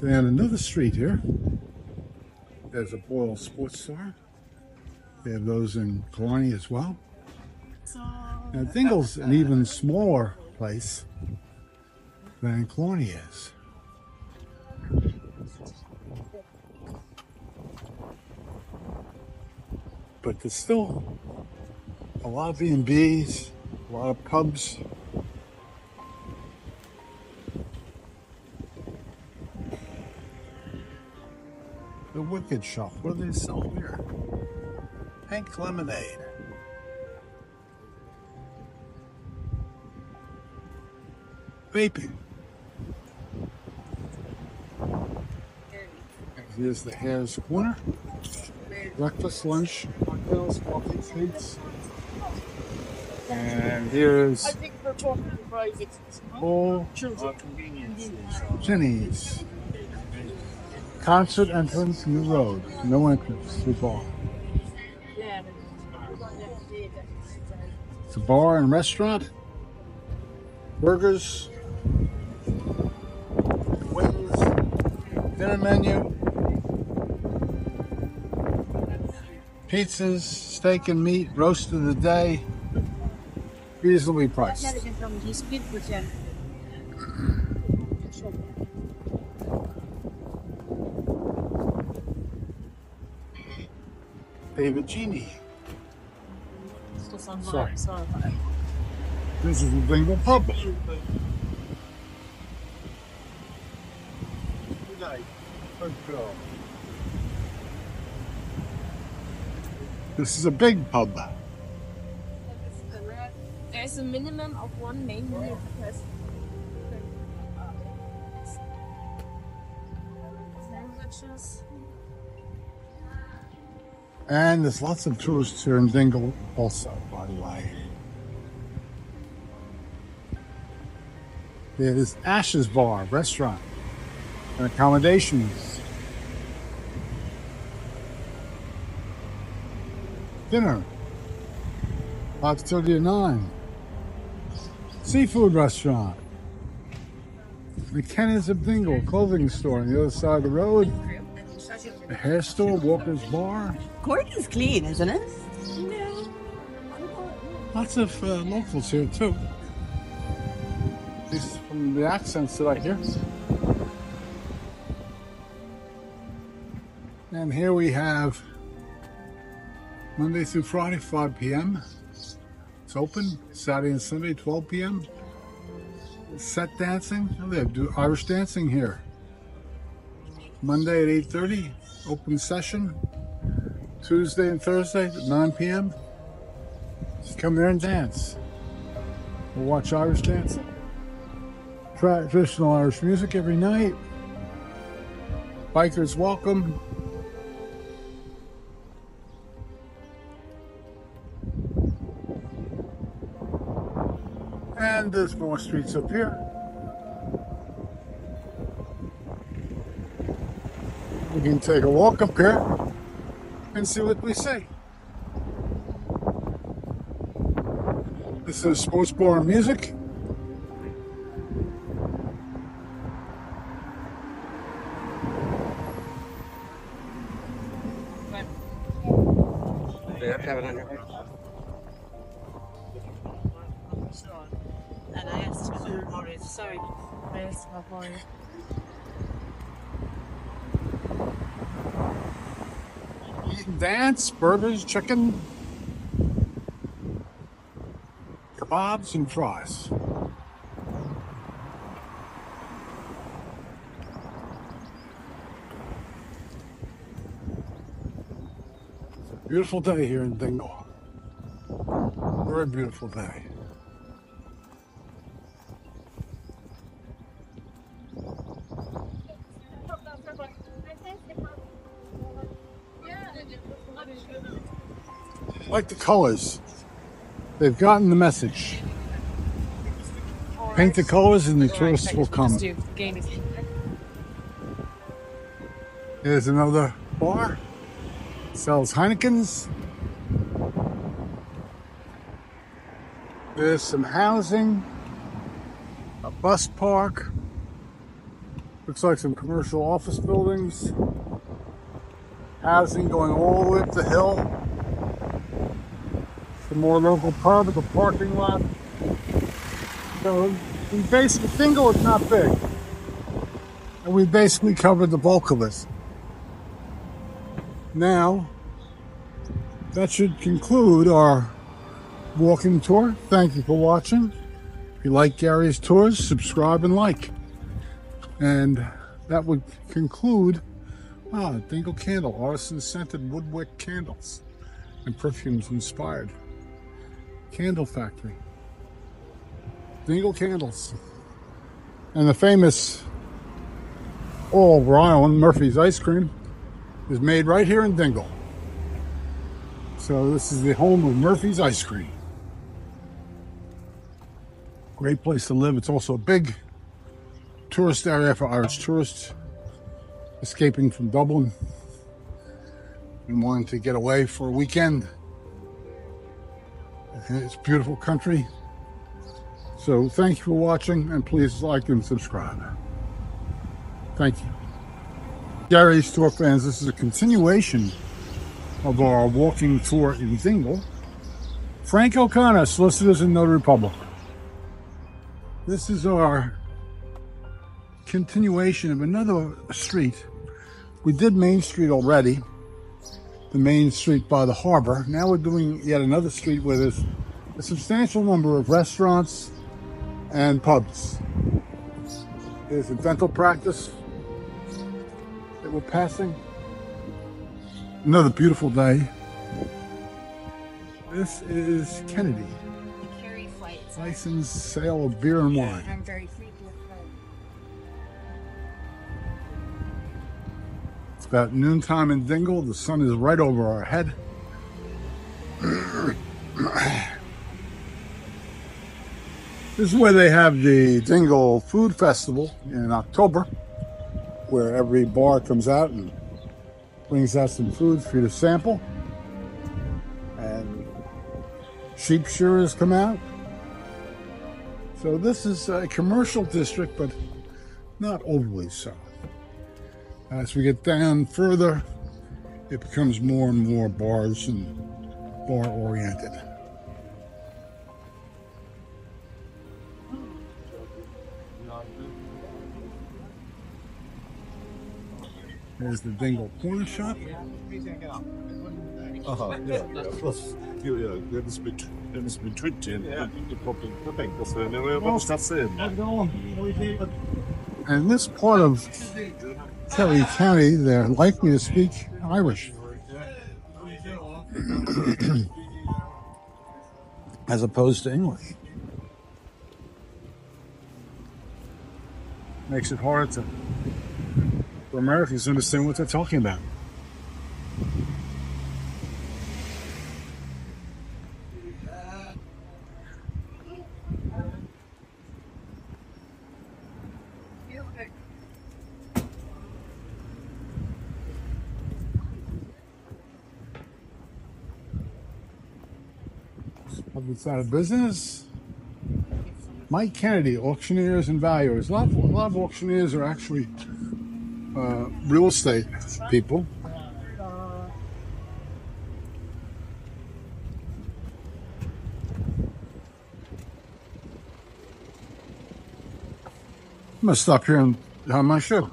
Then another street here. There's a Boyle sports store. They have those in Killarney as well. Now Dingle's an even smaller place than Killarney is. But there's still a lot of B&Bs, a lot of pubs. The Wicked Shop, what do they sell here? Pink lemonade. Vaping. And here's the Hare's Corner. Breakfast, lunch, cocktails, coffee, sweets. And here's all Jenny's. Concert entrance, new road. No entrance, too far. It's a bar and restaurant. Burgers. Wings. Dinner menu. Pizzas, steak and meat, roast of the day. Reasonably priced. David Genie. Sorry. This is the Dingle pub. This is a big pub. There's a minimum of one main meal per person. Sandwiches. And there's lots of tourists here in Dingle also, by the way. There's Ash's Bar, restaurant, and accommodations. Dinner. Box 39. Seafood restaurant. McKenna's of Dingle, clothing store on the other side of the road. A hair store, Walker's Bar. Court is clean, isn't it? Lots of locals here too. At least from the accents that I hear. And here we have Monday through Friday, 5 p.m. It's open. Saturday and Sunday, 12 p.m. Set dancing. Oh, they do Irish dancing here. Monday at 8:30, open session. Tuesday and Thursday at 9 p.m. Just come there and dance. We'll watch Irish dancing. Traditional Irish music every night. Bikers welcome. And there's more streets up here. We can take a walk up here and see what we see. This is sports bar and music. They have to have it on your head. And I asked him, sorry. I asked my boy. Eat and dance, burgers, chicken, kebabs, and fries. It's a beautiful day here in Dingle. Very beautiful day. I like the colors. They've gotten the message. Paint the colors and the tourists will come. Here's another bar. Sells Heinekens. There's some housing, a bus park, Looks like some commercial office buildings. Housing going all the way up the hill. Some more local pub, the parking lot. So we basically, Dingle is not big. And we basically covered the bulk of it. Now, that should conclude our walking tour. Thank you for watching. If you like Gary's tours, subscribe and like. And that would conclude Dingle Candle, artisan scented woodwick candles and perfumes inspired. Candle factory. Dingle Candles. And the famous all over Ireland, Murphy's ice cream is made right here in Dingle. So this is the home of Murphy's ice cream. Great place to live. It's also a big tourist area for Irish tourists escaping from Dublin and wanting to get away for a weekend. And it's a beautiful country. So thank you for watching, and please like and subscribe. Thank you. Gary's Tour fans, this is a continuation of our walking tour in Dingle. Frank O'Connor, Solicitors and Notary Public. This is our continuation of another street. We did Main Street already, the main street by the harbor. Now we're doing yet another street where there's a substantial number of restaurants and pubs. There's a dental practice that we're passing. Another beautiful day. This is Kennedy. The Kerry flights. Licensed sale of beer and wine. I'm very freaky with It's about noontime in Dingle. The sun is right over our head. This is where they have the Dingle Food Festival in October, where every bar comes out and brings out some food for you to sample. And sheep shearers come out. So this is a commercial district, but not overly so. As we get down further, it becomes more and more bars and bar oriented. There's the Dingle Corner Shop. Ja, plus det är been trycked in. And this part of Kerry County, they're likely to speak Irish. As opposed to English. Makes it hard for Americans to understand what they're talking about. Public's out of business. Mike Kennedy, auctioneers and valuers. A lot of auctioneers are actually real estate people. I'm gonna stop here and have my show.